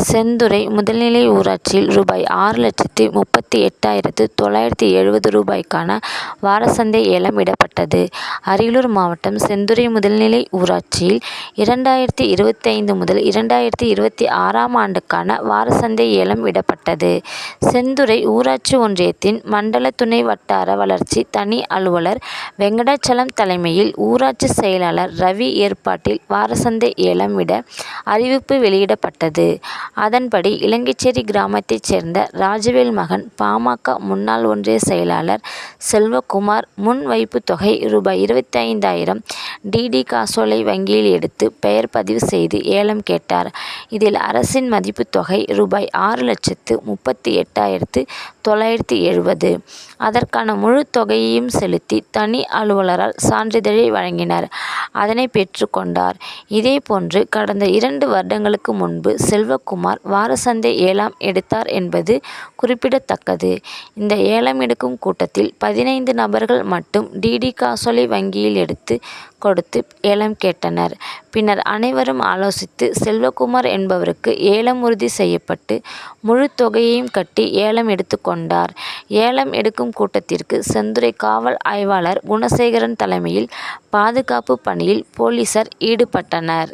செந்துறை முதல்நிலை ஊராட்சியில் ரூபாய் 6,38,970 ரூபாய்க்கான வாரச்சந்தை ஏலம் விடப்பட்டது. அரியலூர் மாவட்டம் செந்துறை முதல்நிலை ஊராட்சியில் 2025 முதல் 2026ஆம் ஆண்டுக்கான வாரச்சந்தை ஏலம் விடப்பட்டது. செந்துறை ஊராட்சி ஒன்றியத்தின் மண்டல துணை வட்டார வளர்ச்சி தனி அலுவலர் வெங்கடாச்சலம் தலைமையில் ஊராட்சி செயலாளர் ரவி ஏற்பாட்டில் வாரச்சந்தை ஏலம் விட அறிவிப்பு வெளியிடப்பட்டது. அதன்படி இலங்கைச்சேரி கிராமத்தைச் சேர்ந்த ராஜவேல் மகன் பா.ம.க. முன்னாள் ஒன்றிய செயலாளர் செல்வகுமார் முன் வைப்புத் தொகை ரூபாய் 25,000 டி. காசோலை வங்கியில் எடுத்து பெயர் பதிவு செய்து ஏலம் கேட்டார். இதில் அரசின் மதிப்புத் தொகை ரூபாய் 6,38,970. அதற்கான முழு தொகையையும் செலுத்தி தனி அலுவலரால் சான்றிதழை வழங்கினார். அதனை பெற்றுக் கொண்டார். இதேபோன்று கடந்த 2 வருடங்களுக்கு முன்பு செல்வகுமார் வாரச்சந்தை ஏலம் எடுத்தார் என்பது குறிப்பிடத்தக்கது. இந்த ஏலம் எடுக்கும் கூட்டத்தில் 15 நபர்கள் மட்டும் டி. காசோலை வங்கியில் எடுத்து கொடுத்து ஏலம் கேட்டனர். பின்னர் அனைவரும் ஆலோசித்து செல்வகுமார் என்பவருக்கு ஏலம் உறுதி செய்யப்பட்டு முழு தொகையையும் கட்டி ஏலம் எடுத்துக் கொண்டார். ஏலம் எடுக்கும் கூட்டத்திற்கு செந்துறை காவல் ஆய்வாளர் குணசேகரன் தலைமையில் பாதுகாப்பு பணியில் போலீசார் ஈடுபட்டனர்.